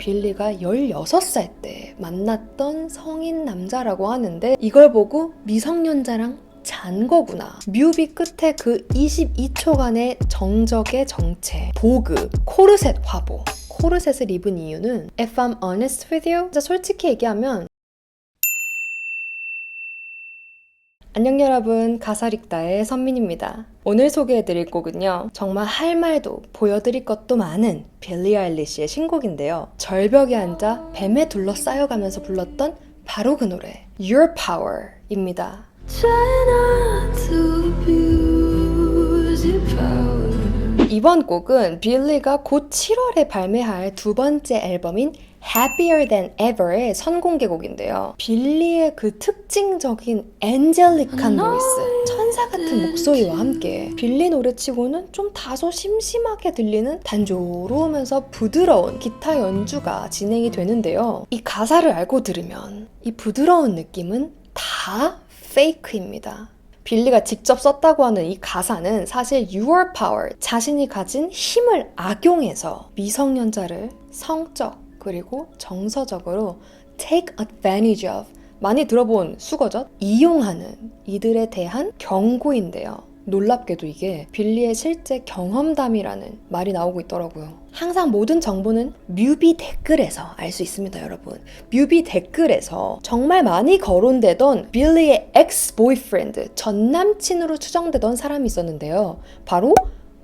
빌리가 16살 때 만났던 성인 남자라고 하는데 이걸 보고 미성년자랑 잔 거구나. 뮤비 끝에 그 22초간의 정적의 정체, 보급, 코르셋 화보. 코르셋을 입은 이유는 If I'm honest with you, 진짜 솔직히 얘기하면 안녕 여러분, 가사릭다의 선민입니다. 오늘 소개해드릴 곡은요, 정말 할 말도 보여드릴 것도 많은 빌리 아일리시의 신곡인데요. 절벽에 앉아 뱀에 둘러싸여가면서 불렀던 바로 그 노래 Your Power입니다. 이번 곡은 빌리가 곧 7월에 발매할 두 번째 앨범인 Happier Than Ever의 선공개곡인데요. 빌리의 그 특징적인 엔젤릭한 보이스, 천사 같은 목소리와 함께 빌리 노래치고는 좀 다소 심심하게 들리는 단조로우면서 부드러운 기타 연주가 진행이 되는데요. 이 가사를 알고 들으면 이 부드러운 느낌은 다 페이크입니다. 빌리가 직접 썼다고 하는 이 가사는 사실 Your Power, 자신이 가진 힘을 악용해서 미성년자를 성적 그리고 정서적으로 take advantage of, 많이 들어본 수거죠? 이용하는 이들에 대한 경고인데요. 놀랍게도 이게 빌리의 실제 경험담이라는 말이 나오고 있더라고요. 항상 모든 정보는 뮤비 댓글에서 알 수 있습니다, 여러분. 뮤비 댓글에서 정말 많이 거론되던 빌리의 ex-boyfriend, 전 남친으로 추정되던 사람이 있었는데요. 바로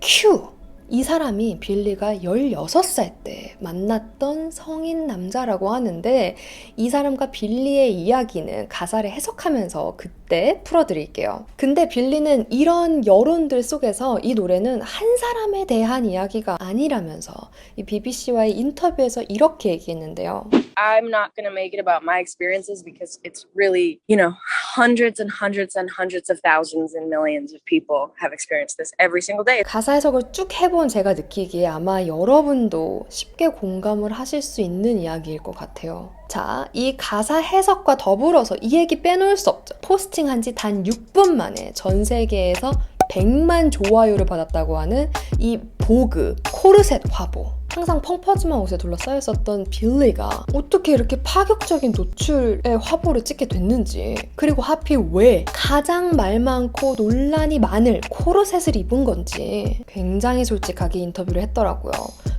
Q. 이 사람이 빌리가 16살 때 만났던 성인 남자라고 하는데 이 사람과 빌리의 이야기는 가사를 해석하면서 그때 풀어드릴게요. 근데 빌리는 이런 여론들 속에서 이 노래는 한 사람에 대한 이야기가 아니라면서 이 BBC와의 인터뷰에서 이렇게 얘기했는데요. I'm not going to make it about my experiences because it's really, hundreds and hundreds and hundreds of thousands and millions of people have experienced this every single day. 가사 해석을 쭉 해본 제가 느끼기에 아마 여러분도 쉽게 공감을 하실 수 있는 이야기일 것 같아요. 자, 이 가사 해석과 더불어서 이 얘기 빼놓을 수 없죠. 포스팅한 지 단 6분 만에 전 세계에서 100만 좋아요를 받았다고 하는 이 보급, 코르셋 화보. 항상 펑퍼짐한 옷에 둘러싸였었던 빌리가 어떻게 이렇게 파격적인 노출의 화보를 찍게 됐는지, 그리고 하필 왜 가장 말 많고 논란이 많을 코르셋을 입은 건지 굉장히 솔직하게 인터뷰를 했더라고요.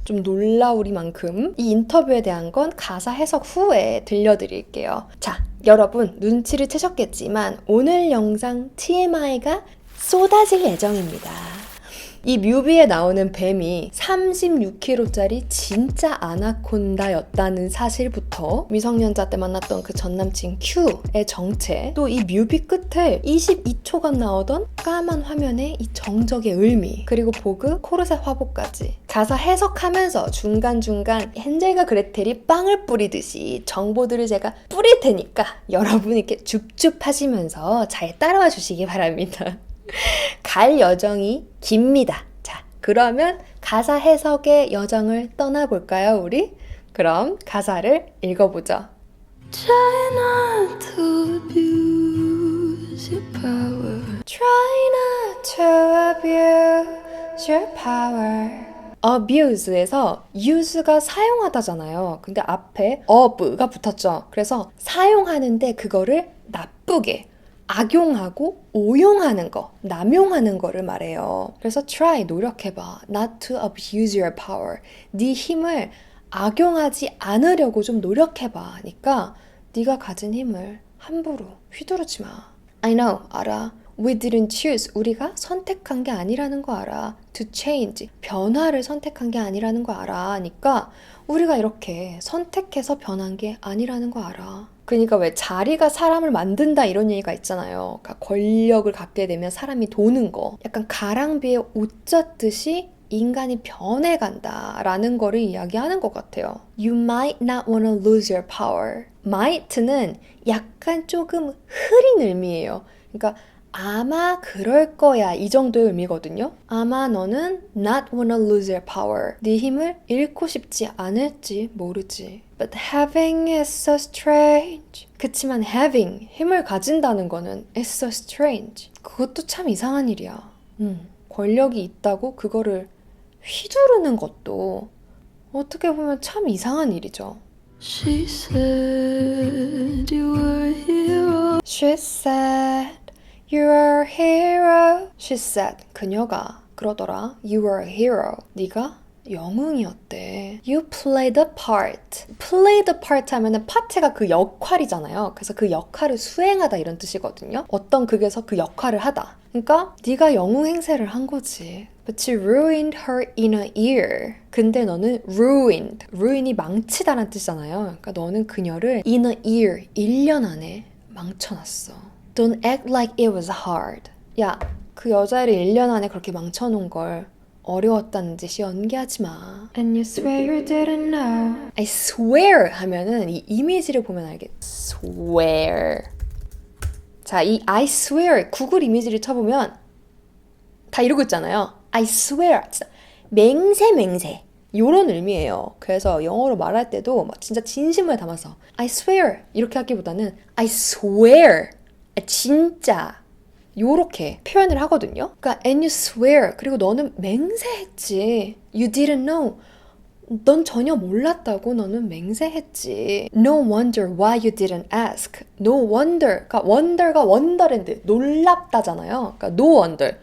좀 놀라우리만큼 이 인터뷰에 대한 건 가사 해석 후에 들려드릴게요. 자, 여러분 눈치를 채셨겠지만 오늘 영상 TMI가 쏟아질 예정입니다. 이 뮤비에 나오는 뱀이 36kg짜리 진짜 아나콘다였다는 사실부터 미성년자 때 만났던 그 전남친 Q의 정체, 또 이 뮤비 끝에 22초간 나오던 까만 화면의 이 정적의 의미, 그리고 보그 코르셋 화보까지 가사 해석하면서 중간중간 헨젤과 그레텔이 빵을 뿌리듯이 정보들을 제가 뿌릴 테니까 여러분 이렇게 줍줍 하시면서 잘 따라와 주시기 바랍니다. 갈 여정이 깁니다. 자, 그러면 가사 해석의 여정을 떠나볼까요, 우리? 그럼 가사를 읽어보죠. Try not to abuse your power. Try not to abuse your power. abuse에서 use가 사용하다잖아요. 근데 앞에 of가 붙었죠. 그래서 사용하는데 그거를 나쁘게 악용하고 오용하는 거, 남용하는 거를 말해요. 그래서 try, 노력해봐. Not to abuse your power. 네 힘을 악용하지 않으려고 좀 노력해봐. 하니까 네가 가진 힘을 함부로 휘두르지 마. I know, 알아. We didn't choose. 우리가 선택한 게 아니라는 거 알아. To change. 변화를 선택한 게 아니라는 거 알아. 하니까 우리가 이렇게 선택해서 변한 게 아니라는 거 알아. 그러니까 왜 자리가 사람을 만든다 이런 얘기가 있잖아요. 그러니까 권력을 갖게 되면 사람이 도는 거. 약간 가랑비에 옷 젖듯이 인간이 변해간다 라는 거를 이야기하는 것 같아요. You might not want to lose your power. might는 약간 조금 흐린 의미예요. 그러니까 아마 그럴 거야 이 정도의 의미거든요. 아마 너는 not wanna lose your power. 네 힘을 잃고 싶지 않을지 모르지. But having is so strange. 그치만 having, 힘을 가진다는 거는 is so strange. 그것도 참 이상한 일이야. 권력이 있다고 그거를 휘두르는 것도 어떻게 보면 참 이상한 일이죠. She said you were a hero. She said you are a hero. She said 그녀가 그러더라. You were a hero. 네가 영웅이었대. You played the part. Play the part 하면은 파트가 그 역할이잖아요. 그래서 그 역할을 수행하다 이런 뜻이거든요. 어떤 극에서 그 역할을 하다. 그러니까 네가 영웅 행세를 한 거지. But you ruined her in a year. 근데 너는 ruined. ruin이 망치다라는 뜻이잖아요. 그러니까 너는 그녀를 in a year. 1년 안에 망쳐놨어. Don't act like it was hard. 야, 그 여자를 1년 안에 그렇게 망쳐놓은 걸 어려웠다는 듯이 연기하지 마. And you swear you didn't know. I swear 하면은 이 이미지를 보면 알겠. swear. 자, 이 I swear 구글 이미지를 쳐보면 다 이러고 있잖아요. I swear. 진짜 맹세. 요런 의미예요. 그래서 영어로 말할 때도 막 진짜 진심을 담아서 I swear 이렇게 하기보다는 I swear. 진짜. 요렇게 표현을 하거든요. 그러니까 and you swear. 그리고 너는 맹세했지. You didn't know. 넌 전혀 몰랐다고. 너는 맹세했지. No wonder why you didn't ask. No wonder. 그러니까 wonder가 wonder랜드. 놀랍다잖아요. 그러니까 no wonder.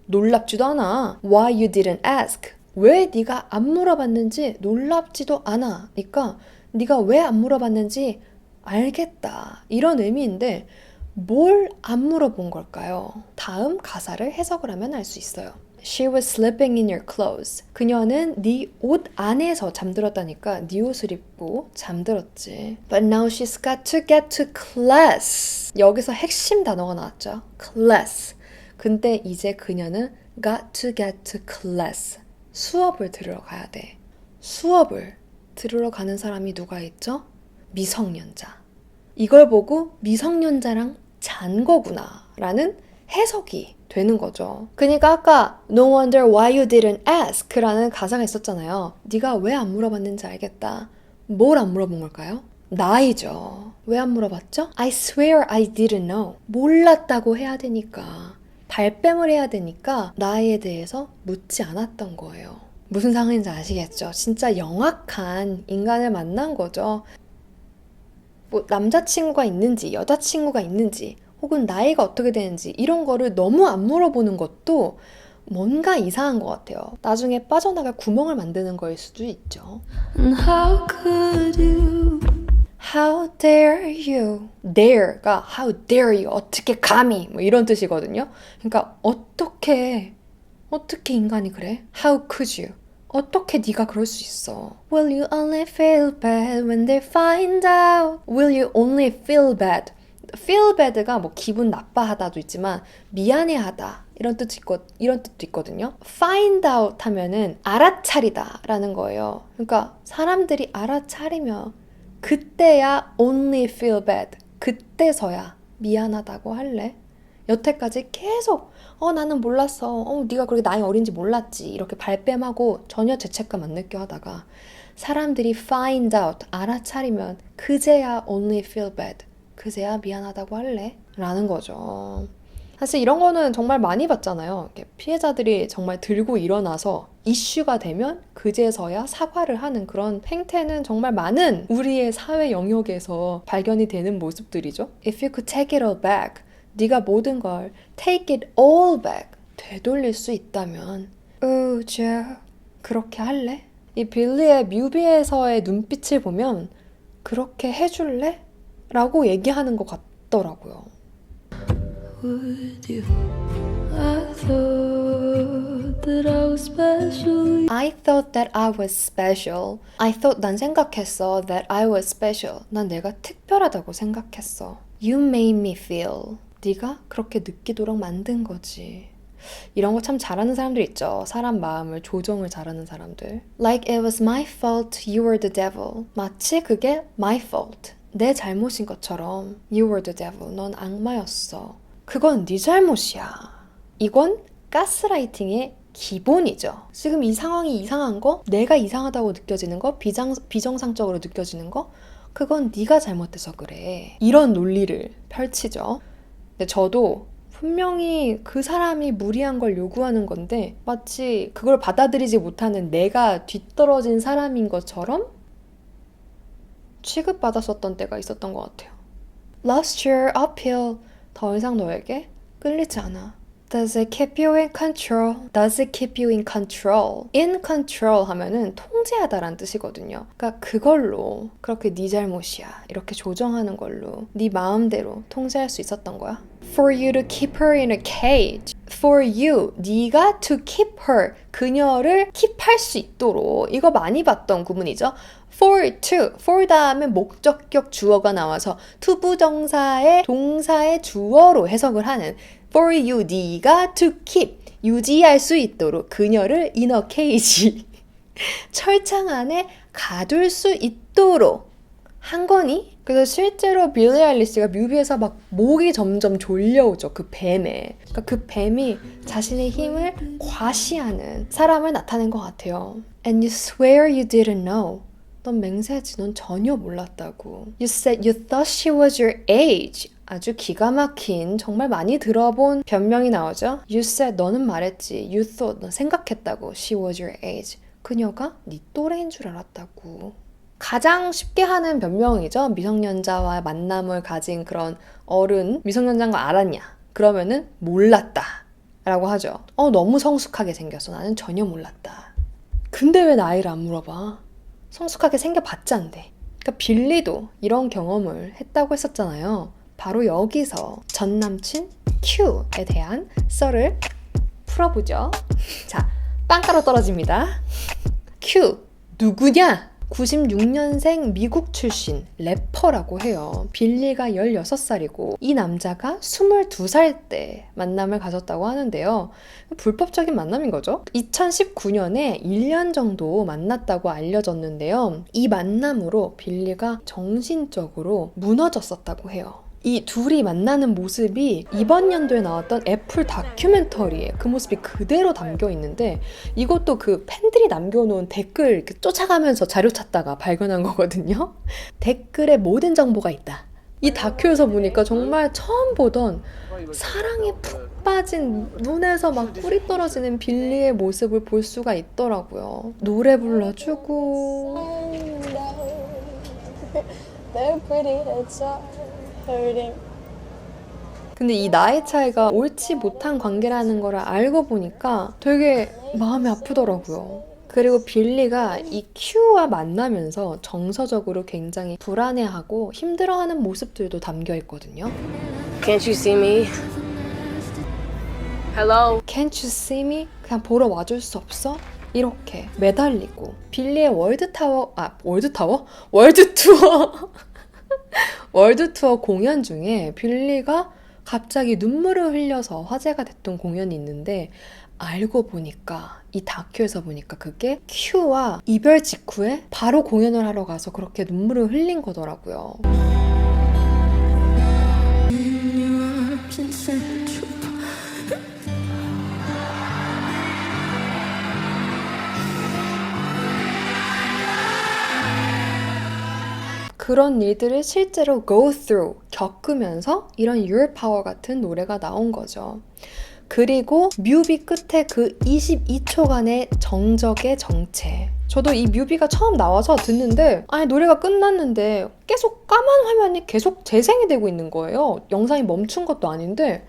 놀랍지도 않아. Why you didn't ask. 왜 네가 안 물어봤는지 놀랍지도 않아. 그러니까 네가 왜 안 물어봤는지 알겠다. 이런 의미인데 뭘 안 물어본 걸까요? 다음 가사를 해석을 하면 알 수 있어요. She was sleeping in your clothes. 그녀는 네 옷 안에서 잠들었다니까 네 옷을 입고 잠들었지. But now she's got to get to class. 여기서 핵심 단어가 나왔죠. class. 근데 이제 그녀는 got to get to class. 수업을 들으러 가야 돼. 수업을 들으러 가는 사람이 누가 있죠? 미성년자. 이걸 보고 미성년자랑 잔 거구나 라는 해석이 되는 거죠. 그러니까 아까 No wonder why you didn't ask 라는 가사가 있었잖아요. 네가 왜 안 물어봤는지 알겠다. 뭘 안 물어본 걸까요? 나이죠. 왜 안 물어봤죠? I swear I didn't know. 몰랐다고 해야 되니까. 발뺌을 해야 되니까 나이에 대해서 묻지 않았던 거예요. 무슨 상황인지 아시겠죠? 진짜 영악한 인간을 만난 거죠. 뭐 남자친구가 있는지 여자친구가 있는지 혹은 나이가 어떻게 되는지 이런 거를 너무 안 물어보는 것도 뭔가 이상한 것 같아요. 나중에 빠져나갈 구멍을 만드는 거일 수도 있죠. And how could you? How dare you? dare가 how dare you? 어떻게 감히? 뭐 이런 뜻이거든요. 그러니까 어떻게 인간이 그래? How could you? 어떻게 네가 그럴 수 있어? Will you only feel bad when they find out? Will you only feel bad? feel bad가 뭐 기분 나빠하다도 있지만 미안해하다 이런 뜻도 있거든요. find out 하면은 알아차리다 라는 거예요. 그러니까 사람들이 알아차리면 그때야 only feel bad. 그때서야 미안하다고 할래? 여태까지 계속 나는 몰랐어. 네가 그렇게 나이 어린지 몰랐지. 이렇게 발뺌하고 전혀 죄책감 안 느껴 하다가 사람들이 find out, 알아차리면 그제야 only feel bad. 그제야 미안하다고 할래? 라는 거죠. 사실 이런 거는 정말 많이 봤잖아요. 이렇게 피해자들이 정말 들고 일어나서 이슈가 되면 그제서야 사과를 하는 그런 행태는 정말 많은 우리의 사회 영역에서 발견이 되는 모습들이죠. If you could take it all back. 네가 모든 걸 take it all back 되돌릴 수 있다면 그렇게 할래? 이 빌리의 뮤비에서의 눈빛을 보면 그렇게 해줄래? 라고 얘기하는 것 같더라고요. Would you? I thought that I was special. I thought that I was special. I thought 난 생각했어 that I was special. 난 내가 특별하다고 생각했어. You made me feel. 네가 그렇게 느끼도록 만든 거지. 이런 거 참 잘하는 사람들 있죠. 사람 마음을 조정을 잘하는 사람들. Like it was my fault, you were the devil. 마치 그게 my fault. 내 잘못인 것처럼 You were the devil. 넌 악마였어. 그건 네 잘못이야. 이건 가스라이팅의 기본이죠. 지금 이 상황이 이상한 거, 내가 이상하다고 느껴지는 거, 비정상적으로 느껴지는 거, 그건 네가 잘못해서 그래. 이런 논리를 펼치죠. 근데 저도 분명히 그 사람이 무리한 걸 요구하는 건데 마치 그걸 받아들이지 못하는 내가 뒤떨어진 사람인 것처럼 취급받았었던 때가 있었던 것 같아요. Lost your appeal. 더 이상 너에게 끌리지 않아. Does it keep you in control? Does it keep you in control? In control 하면은 통제하다라는 뜻이거든요. 그러니까 그걸로 그렇게 네 잘못이야 이렇게 조정하는 걸로 네 마음대로 통제할 수 있었던 거야. For you to keep her in a cage. For you, 네가 to keep her, 그녀를 keep할 수 있도록 이거 많이 봤던 구문이죠. For to, for 다음에 목적격 주어가 나와서 투부정사의 동사의 주어로 해석을 하는 For you, 네가 to keep, 유지할 수 있도록 그녀를 in a cage, 철창 안에 가둘 수 있도록 한 거니? 그래서 실제로 빌리 아일리시가 뮤비에서 막 목이 점점 졸려오죠. 그 뱀에. 그러니까 그 뱀이 자신의 힘을 과시하는 사람을 나타낸 것 같아요. And you swear you didn't know. 넌 맹세하지, 넌 전혀 몰랐다고. You said you thought she was your age. 아주 기가 막힌, 정말 많이 들어본 변명이 나오죠. You said, 너는 말했지. You thought, 넌 생각했다고. She was your age. 그녀가 네 또래인 줄 알았다고. 가장 쉽게 하는 변명이죠. 미성년자와 만남을 가진 그런 어른, 미성년자인 거 알았냐? 그러면은 몰랐다 라고 하죠. 너무 성숙하게 생겼어. 나는 전혀 몰랐다. 근데 왜 나이를 안 물어봐? 성숙하게 생겨봤자인데. 그러니까 빌리도 이런 경험을 했다고 했었잖아요. 바로 여기서 전 남친 Q에 대한 썰을 풀어보죠. 자, 빵가루 떨어집니다. Q, 누구냐? 96년생 미국 출신 래퍼라고 해요. 빌리가 16살이고 이 남자가 22살 때 만남을 가졌다고 하는데요. 불법적인 만남인 거죠. 2019년에 1년 정도 만났다고 알려졌는데요. 이 만남으로 빌리가 정신적으로 무너졌었다고 해요. 이 둘이 만나는 모습이 이번 연도에 나왔던 애플 다큐멘터리에 그 모습이 그대로 담겨 있는데 이것도 그 팬들이 남겨놓은 댓글 이렇게 쫓아가면서 자료 찾다가 발견한 거거든요. 댓글에 모든 정보가 있다. 이 다큐에서 보니까 정말 처음 보던 사랑에 푹 빠진 눈에서 막 꿀이 떨어지는 빌리의 모습을 볼 수가 있더라고요. 노래 불러주고 They're pretty heads are hurting. 근데 이 나이 차이가 옳지 못한 관계라는 걸 알고 보니까 되게 마음이 아프더라고요. 그리고 빌리가 이 Q와 만나면서 정서적으로 굉장히 불안해하고 힘들어하는 모습들도 담겨 있거든요. Can't you see me? Hello? Can't you see me? 그냥 보러 와줄 수 없어? 이렇게 매달리고 빌리의 월드투어 월드투어 공연 중에 빌리가 갑자기 눈물을 흘려서 화제가 됐던 공연이 있는데 알고 보니까 이 다큐에서 보니까 그게 Q와 이별 직후에 바로 공연을 하러 가서 그렇게 눈물을 흘린 거더라고요. 그런 일들을 실제로 go through, 겪으면서 이런 Your Power 같은 노래가 나온 거죠. 그리고 뮤비 끝에 그 22초간의 정적의 정체. 저도 이 뮤비가 처음 나와서 듣는데 아니 노래가 끝났는데 계속 까만 화면이 계속 재생이 되고 있는 거예요. 영상이 멈춘 것도 아닌데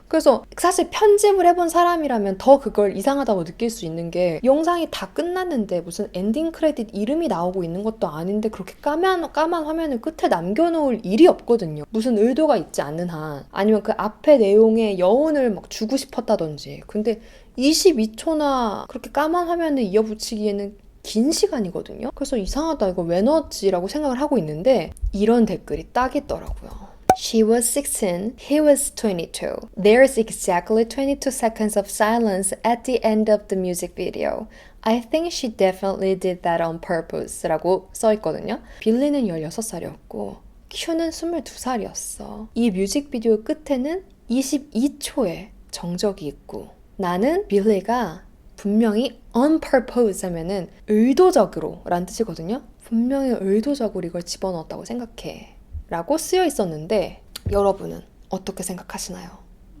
그래서 사실 편집을 해본 사람이라면 더 그걸 이상하다고 느낄 수 있는 게 영상이 다 끝났는데 무슨 엔딩 크레딧 이름이 나오고 있는 것도 아닌데 그렇게 까만 화면을 끝에 남겨놓을 일이 없거든요. 무슨 의도가 있지 않는 한 아니면 그 앞에 내용에 여운을 막 주고 싶었다든지 근데 22초나 그렇게 까만 화면을 이어붙이기에는 긴 시간이거든요. 그래서 이상하다 이거 왜 넣었지라고 생각을 하고 있는데 이런 댓글이 딱 있더라고요. She was 16, he was 22. There's exactly 22 seconds of silence at the end of the music video. I think she definitely did that on purpose 라고 써있거든요. 빌리는 16살이었고 큐는 22살이었어. 이 뮤직비디오 끝에는 22초의 정적이 있고 나는 빌리가 분명히 on purpose 하면은 의도적으로 라는 뜻이거든요. 분명히 의도적으로 이걸 집어넣었다고 생각해 라고 쓰여 있었는데 여러분은 어떻게 생각하시나요?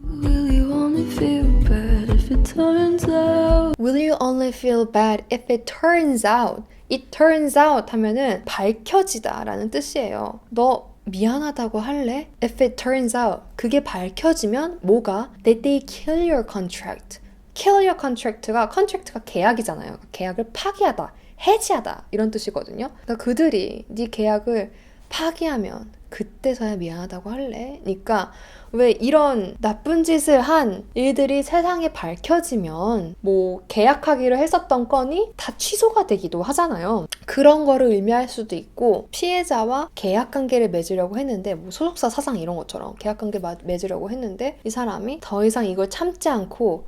Will you only feel bad if it turns out Will you only feel bad if it turns out? It turns out 하면은 밝혀지다 라는 뜻이에요. 너 미안하다고 할래? If it turns out 그게 밝혀지면 뭐가? That they kill your contract. Kill your contract가 계약이잖아요. 계약을 파기하다, 해지하다 이런 뜻이거든요. 그러니까 그들이 네 계약을 파기하면 그때서야 미안하다고 할래? 그러니까 왜 이런 나쁜 짓을 한 일들이 세상에 밝혀지면 뭐 계약하기로 했었던 건이 다 취소가 되기도 하잖아요. 그런 거를 의미할 수도 있고 피해자와 계약관계를 맺으려고 했는데 뭐 소속사 사상 이런 것처럼 계약관계 맺으려고 했는데 이 사람이 더 이상 이걸 참지 않고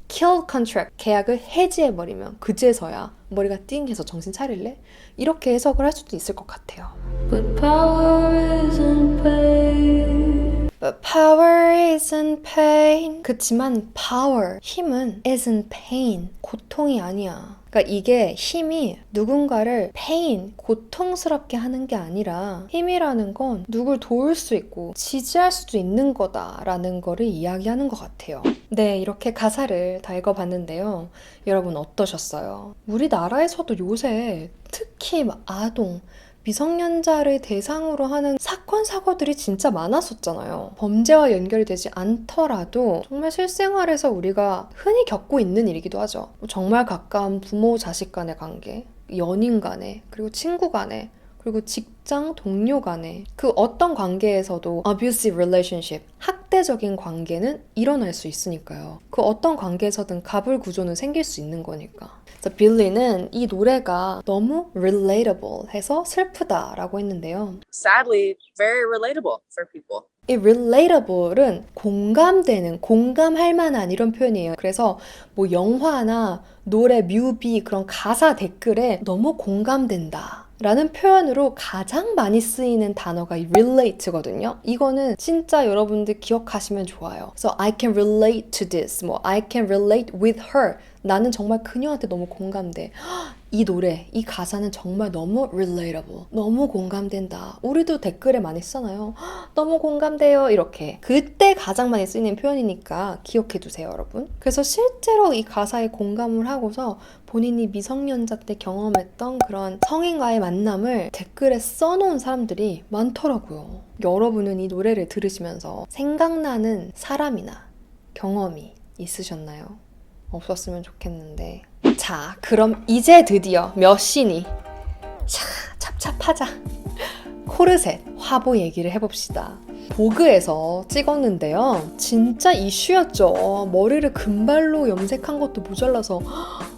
kill contract, 계약을 해지해버리면 그제서야 머리가 띵해서 정신 차릴래? 이렇게 해석을 할 수도 있을 것 같아요. But power isn't pain. But power isn't pain. 그치만 power, 힘은 isn't pain, 고통이 아니야. 그러니까 이게 힘이 누군가를 pain, 고통스럽게 하는 게 아니라 힘이라는 건 누굴 도울 수 있고 지지할 수도 있는 거다라는 거를 이야기하는 것 같아요. 네, 이렇게 가사를 다 읽어봤는데요. 여러분 어떠셨어요? 우리나라에서도 요새 특히 아동, 미성년자를 대상으로 하는 사건, 사고들이 진짜 많았었잖아요. 범죄와 연결이 되지 않더라도 정말 실생활에서 우리가 흔히 겪고 있는 일이기도 하죠. 정말 가까운 부모, 자식 간의 관계, 연인 간의, 그리고 친구 간의, 그리고 직장 동료 간의 그 어떤 관계에서도 abusive relationship, 학대적인 관계는 일어날 수 있으니까요. 그 어떤 관계에서든 갑을 구조는 생길 수 있는 거니까. 그래서 빌리는 이 노래가 너무 relatable 해서 슬프다라고 했는데요. Sadly, very relatable for people. 이 relatable은 공감되는, 공감할 만한 이런 표현이에요. 그래서 뭐 영화나 노래, 뮤비 그런 가사 댓글에 너무 공감된다 라는 표현으로 가장 많이 쓰이는 단어가 relate거든요. 이거는 진짜 여러분들 기억하시면 좋아요. 그래서 I can relate to this, 뭐 I can relate with her. 나는 정말 그녀한테 너무 공감돼. 이 노래, 이 가사는 정말 너무 relatable, 너무 공감된다. 우리도 댓글에 많이 쓰잖아요. 너무 공감돼요, 이렇게. 그때 가장 많이 쓰이는 표현이니까 기억해두세요, 여러분. 그래서 실제로 이 가사에 공감을 하고서 본인이 미성년자 때 경험했던 그런 성인과의 만남을 댓글에 써놓은 사람들이 많더라고요. 여러분은 이 노래를 들으시면서 생각나는 사람이나 경험이 있으셨나요? 없었으면 좋겠는데. 자, 그럼 이제 드디어 몇 시니? 자, 찹찹하자. 코르셋, 화보 얘기를 해봅시다. 보그에서 찍었는데요. 진짜 이슈였죠. 머리를 금발로 염색한 것도 모자라서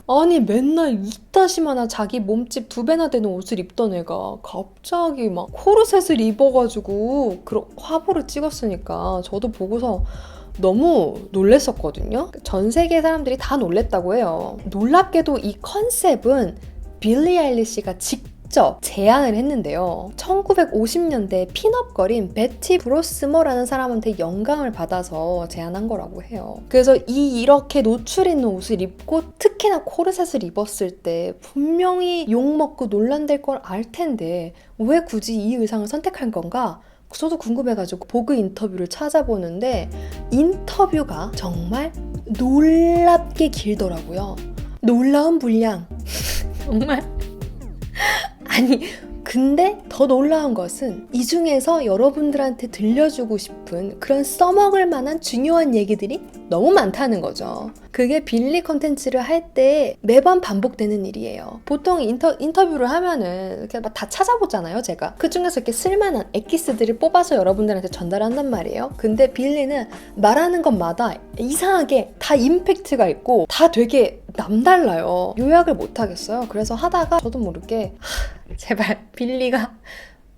아니 맨날 이따시마나 자기 몸집 2배나 되는 옷을 입던 애가 갑자기 막 코르셋을 입어가지고 그런 화보를 찍었으니까 저도 보고서 너무 놀랬었거든요. 전 세계 사람들이 다 놀랬다고 해요. 놀랍게도 이 컨셉은 빌리 아일리시가 직접 제안을 했는데요. 1950년대 핀업걸인 베티 브로스머라는 사람한테 영감을 받아서 제안한 거라고 해요. 그래서 이렇게 노출 있는 옷을 입고 특히나 코르셋을 입었을 때 분명히 욕먹고 논란될 걸 알 텐데 왜 굳이 이 의상을 선택한 건가? 저도 궁금해가지고 보그 인터뷰를 찾아보는데 인터뷰가 정말 놀랍게 길더라고요. 놀라운 분량. 정말. 아니 근데 더 놀라운 것은 이 중에서 여러분들한테 들려주고 싶은 그런 써먹을 만한 중요한 얘기들이 너무 많다는 거죠. 그게 빌리 컨텐츠를 할 때 매번 반복되는 일이에요. 보통 인터뷰를 하면은 이렇게 막 다 찾아보잖아요, 제가. 그 중에서 이렇게 쓸만한 엑기스들을 뽑아서 여러분들한테 전달한단 말이에요. 근데 빌리는 말하는 것마다 이상하게 다 임팩트가 있고 다 되게 남달라요. 요약을 못 하겠어요. 그래서 하다가 저도 모르게 제발 빌리가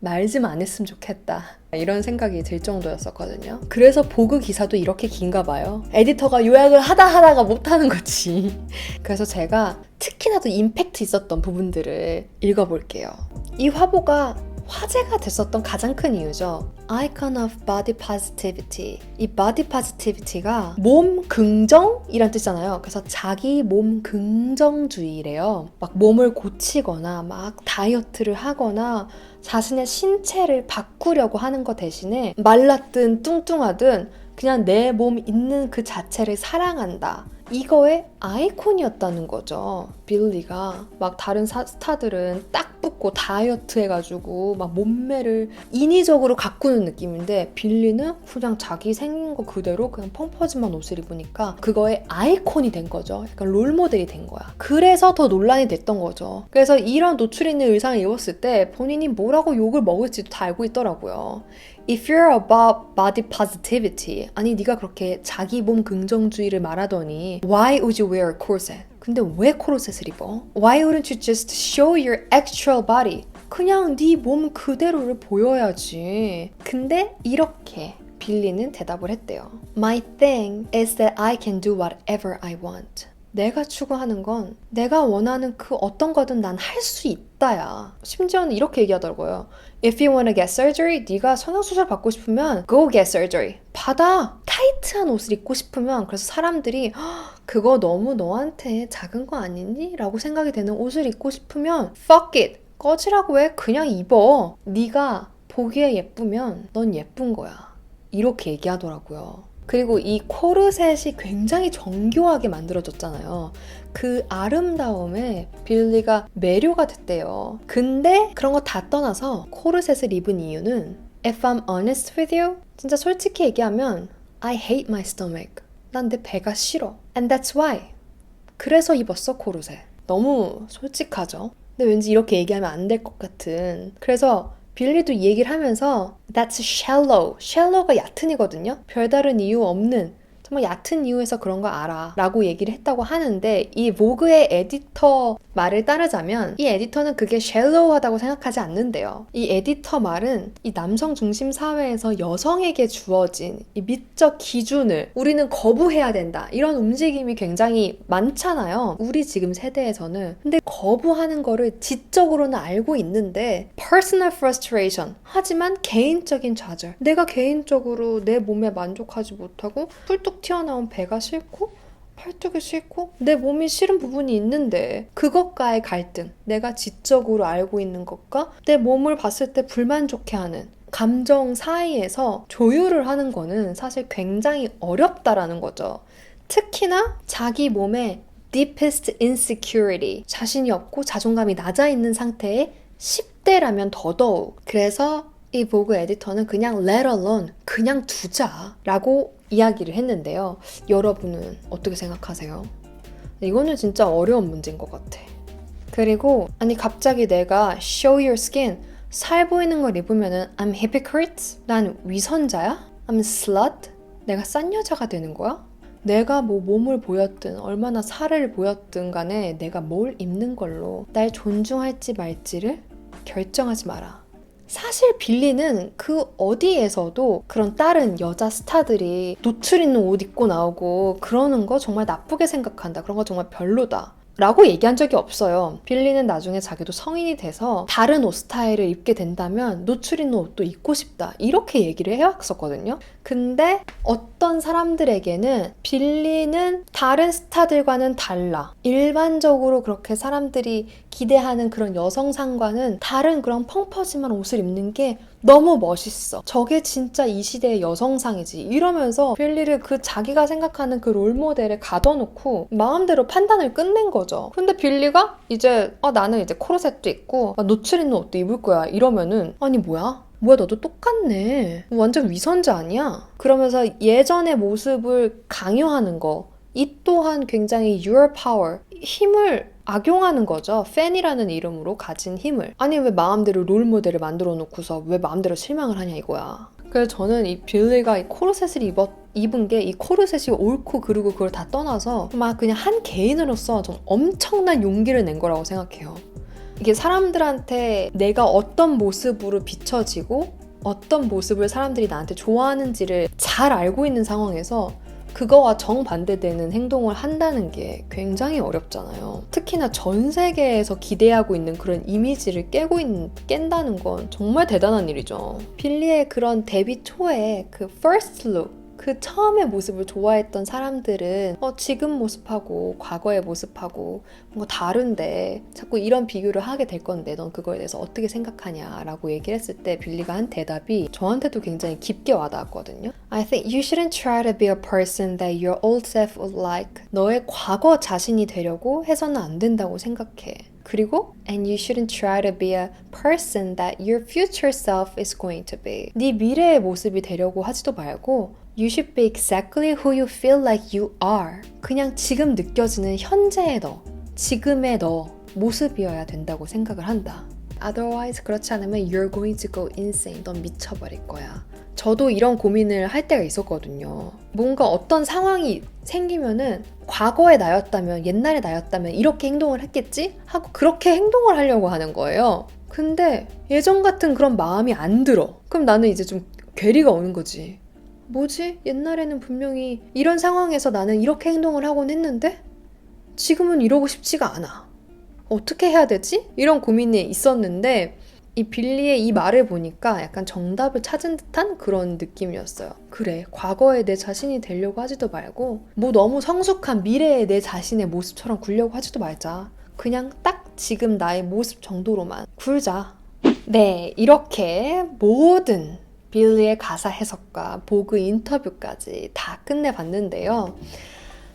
말 좀 안 했으면 좋겠다 이런 생각이 들 정도였었거든요. 그래서 보그 기사도 이렇게 긴가 봐요. 에디터가 요약을 하다가 못하는 거지. 그래서 제가 특히나 더 임팩트 있었던 부분들을 읽어볼게요. 이 화보가 화제가 됐었던 가장 큰 이유죠. Icon of Body Positivity. 이 Body Positivity가 몸 긍정이란 뜻이잖아요. 그래서 자기 몸 긍정주의래요. 막 몸을 고치거나 막 다이어트를 하거나 자신의 신체를 바꾸려고 하는 것 대신에 말랐든 뚱뚱하든 그냥 내 몸 있는 그 자체를 사랑한다. 이거의 아이콘이었다는 거죠. 빌리가 막 다른 스타들은 딱 붙고 다이어트 해가지고 막 몸매를 인위적으로 가꾸는 느낌인데 빌리는 그냥 자기 생긴 거 그대로 그냥 펑퍼짐한 옷을 입으니까 그거의 아이콘이 된 거죠. 약간 롤모델이 된 거야. 그래서 더 논란이 됐던 거죠. 그래서 이런 노출 있는 의상을 입었을 때 본인이 뭐라고 욕을 먹을지도 다 알고 있더라고요. If you're about body positivity, 아니 네가 그렇게 자기 몸 긍정주의를 말하더니 Why would you wear a corset? 근데 왜 코르셋을 입어? Why wouldn't you just show your actual body? 그냥 네 몸 그대로를 보여야지. 근데 이렇게 빌리는 대답을 했대요. My thing is that I can do whatever I want. 내가 추구하는 건 내가 원하는 그 어떤 거든 난 할 수 있다야. 심지어는 이렇게 얘기하더라고요. If you want to get surgery, 네가 성형수술 받고 싶으면 go get surgery. 받아. 타이트한 옷을 입고 싶으면 그래서 사람들이 그거 너무 너한테 작은 거 아니니? 라고 생각이 되는 옷을 입고 싶으면 fuck it. 꺼지라고 해. 그냥 입어. 네가 보기에 예쁘면 넌 예쁜 거야. 이렇게 얘기하더라고요. 그리고 이 코르셋이 굉장히 정교하게 만들어졌잖아요. 그 아름다움에 빌리가 매료가 됐대요. 근데 그런 거 다 떠나서 코르셋을 입은 이유는 If I'm honest with you, 진짜 솔직히 얘기하면 I hate my stomach. 난 내 배가 싫어. And that's why. 그래서 입었어, 코르셋. 너무 솔직하죠? 근데 왠지 이렇게 얘기하면 안 될 것 같은. 그래서 빌리도 이 얘기를 하면서 That's shallow. shallow가 얕은이거든요. 별다른 이유 없는 정말 얕은 이유에서 그런 거 알아 라고 얘기를 했다고 하는데 이 보그의 에디터 말을 따르자면 이 에디터는 그게 shallow하다고 생각하지 않는데요. 이 에디터 말은 이 남성 중심 사회에서 여성에게 주어진 이 미적 기준을 우리는 거부해야 된다. 이런 움직임이 굉장히 많잖아요. 우리 지금 세대에서는. 근데 거부하는 거를 지적으로는 알고 있는데 personal frustration. 하지만 개인적인 좌절. 내가 개인적으로 내 몸에 만족하지 못하고 훌뚝 튀어나온 배가 싫고 팔뚝이 싫고 내 몸이 싫은 부분이 있는데 그것과의 갈등, 내가 지적으로 알고 있는 것과 내 몸을 봤을 때 불만족해하는 감정 사이에서 조율을 하는 거는 사실 굉장히 어렵다라는 거죠. 특히나 자기 몸에 deepest insecurity, 자신이 없고 자존감이 낮아 있는 상태에 10대라면 더더욱. 그래서 이 보그 에디터는 그냥 let alone, 그냥 두자 라고 이야기를 했는데요. 여러분은 어떻게 생각하세요? 이거는 진짜 어려운 문제인 것 같아. 그리고 아니 갑자기 내가 show your skin, 살 보이는 걸 입으면은 I'm hypocrite? 난 위선자야? I'm slut? 내가 싼 여자가 되는 거야? 내가 뭐 몸을 보였든 얼마나 살을 보였든 간에 내가 뭘 입는 걸로 날 존중할지 말지를 결정하지 마라. 사실 빌리는 그 어디에서도 그런 다른 여자 스타들이 노출 있는 옷 입고 나오고 그러는 거 정말 나쁘게 생각한다. 그런 거 정말 별로다. 라고 얘기한 적이 없어요. 빌리는 나중에 자기도 성인이 돼서 다른 옷 스타일을 입게 된다면 노출 있는 옷도 입고 싶다. 이렇게 얘기를 해왔었거든요. 근데 어떤 사람들에게는 빌리는 다른 스타들과는 달라. 일반적으로 그렇게 사람들이 기대하는 그런 여성상과는 다른 그런 펑퍼짐한 옷을 입는 게 너무 멋있어. 저게 진짜 이 시대의 여성상이지. 이러면서 빌리를 그 자기가 생각하는 그 롤모델에 가둬놓고 마음대로 판단을 끝낸 거죠. 근데 빌리가 이제 나는 이제 코르셋도 입고 노출 있는 옷도 입을 거야. 이러면은 아니 뭐야 너도 똑같네. 완전 위선자 아니야? 그러면서 예전의 모습을 강요하는 거. 이 또한 굉장히 your power, 힘을 악용하는 거죠. 팬이라는 이름으로 가진 힘을. 아니 왜 마음대로 롤모델을 만들어 놓고서 왜 마음대로 실망을 하냐 이거야. 그래서 저는 이 빌리가 이 코르셋을 입은 게 이 코르셋이 옳고 그르고 그걸 다 떠나서 막 그냥 한 개인으로서 좀 엄청난 용기를 낸 거라고 생각해요. 이게 사람들한테 내가 어떤 모습으로 비춰지고 어떤 모습을 사람들이 나한테 좋아하는지를 잘 알고 있는 상황에서 그거와 정반대되는 행동을 한다는 게 굉장히 어렵잖아요. 특히나 전 세계에서 기대하고 있는 그런 이미지를 깬다는 건 정말 대단한 일이죠. 빌리의 그런 데뷔 초에 그 first look, 그 처음의 모습을 좋아했던 사람들은 지금 모습하고 과거의 모습하고 뭔가 다른데 자꾸 이런 비교를 하게 될 건데 넌 그거에 대해서 어떻게 생각하냐라고 얘기를 했을 때 빌리가 한 대답이 저한테도 굉장히 깊게 와닿았거든요. I think you shouldn't try to be a person that your old self would like. 너의 과거 자신이 되려고 해서는 안 된다고 생각해. 그리고 and you shouldn't try to be a person that your future self is going to be. 네 미래의 모습이 되려고 하지도 말고 You should be exactly who you feel like you are. 그냥 지금 느껴지는 현재의 너, 지금의 너 모습이어야 된다고 생각을 한다. Otherwise 그렇지 않으면 you're going to go insane. 넌 미쳐버릴 거야. 저도 이런 고민을 할 때가 있었거든요. 뭔가 어떤 상황이 생기면은 과거의 나였다면, 옛날의 나였다면 이렇게 행동을 했겠지? 하고 그렇게 행동을 하려고 하는 거예요. 근데 예전 같은 그런 마음이 안 들어. 그럼 나는 이제 좀 괴리가 오는 거지. 뭐지? 옛날에는 분명히 이런 상황에서 나는 이렇게 행동을 하곤 했는데 지금은 이러고 싶지가 않아. 어떻게 해야 되지? 이런 고민이 있었는데 이 빌리의 이 말을 보니까 약간 정답을 찾은 듯한 그런 느낌이었어요. 그래, 과거의 내 자신이 되려고 하지도 말고 뭐 너무 성숙한 미래의 내 자신의 모습처럼 굴려고 하지도 말자. 그냥 딱 지금 나의 모습 정도로만 굴자. 네, 이렇게 모든 빌리의 가사 해석과 보그 인터뷰까지 다 끝내봤는데요.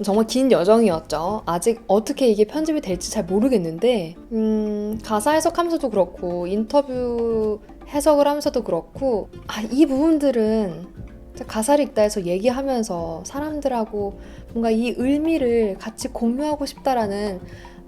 정말 긴 여정이었죠. 아직 어떻게 이게 편집이 될지 잘 모르겠는데 가사 해석하면서도 그렇고 인터뷰 해석을 하면서도 그렇고 이 부분들은 가사를 읽다 해서 얘기하면서 사람들하고 뭔가 이 의미를 같이 공유하고 싶다라는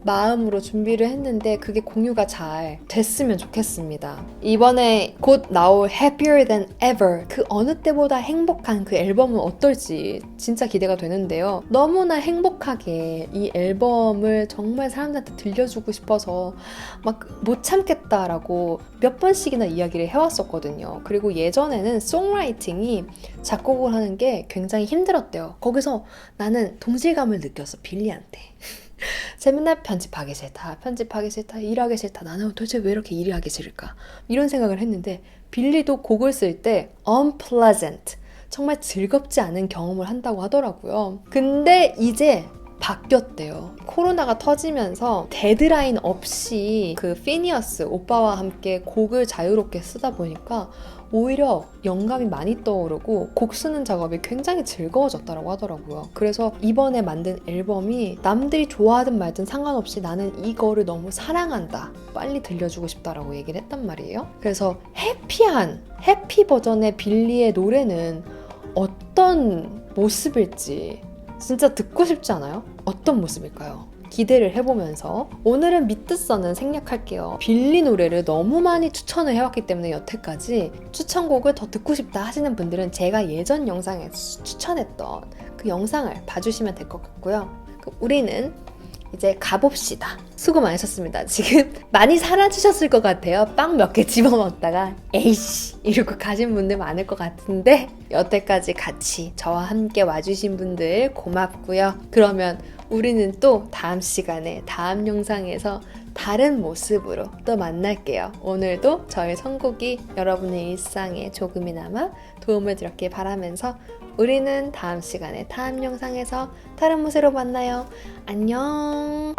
마음으로 준비를 했는데 그게 공유가 잘 됐으면 좋겠습니다. 이번에 곧 나올 Happier Than Ever 그 어느 때보다 행복한 그 앨범은 어떨지 진짜 기대가 되는데요. 너무나 행복하게 이 앨범을 정말 사람들한테 들려주고 싶어서 막 못 참겠다라고 몇 번씩이나 이야기를 해왔었거든요. 그리고 예전에는 송라이팅이 작곡을 하는 게 굉장히 힘들었대요. 거기서 나는 동질감을 느꼈어, 빌리한테. 제가 맨날 편집하기 싫다, 일하기 싫다, 나는 도대체 왜 이렇게 일이 하기 싫을까? 이런 생각을 했는데 빌리도 곡을 쓸 때 unpleasant, 정말 즐겁지 않은 경험을 한다고 하더라고요. 근데 이제 바뀌었대요. 코로나가 터지면서 데드라인 없이 그 피니어스 오빠와 함께 곡을 자유롭게 쓰다 보니까 오히려 영감이 많이 떠오르고 곡 쓰는 작업이 굉장히 즐거워졌다고 하더라고요. 그래서 이번에 만든 앨범이 남들이 좋아하든 말든 상관없이 나는 이거를 너무 사랑한다, 빨리 들려주고 싶다라고 얘기를 했단 말이에요. 그래서 해피 버전의 빌리의 노래는 어떤 모습일지 진짜 듣고 싶지 않아요? 어떤 모습일까요? 기대를 해보면서 오늘은 미트선은 생략할게요. 빌리 노래를 너무 많이 추천을 해왔기 때문에 여태까지 추천곡을 더 듣고 싶다 하시는 분들은 제가 예전 영상에 추천했던 그 영상을 봐주시면 될 것 같고요. 우리는 이제 가봅시다. 수고 많으셨습니다. 지금 많이 사라지셨을 것 같아요. 빵 몇 개 집어먹다가 에이씨 이러고 가신 분들 많을 것 같은데 여태까지 같이 저와 함께 와주신 분들 고맙고요. 그러면 우리는 또 다음 시간에 다음 영상에서 다른 모습으로 또 만날게요. 오늘도 저의 선곡이 여러분의 일상에 조금이나마 도움을 드렸길 바라면서 우리는 다음 시간에 다음 영상에서 다른 모습으로 만나요. 안녕.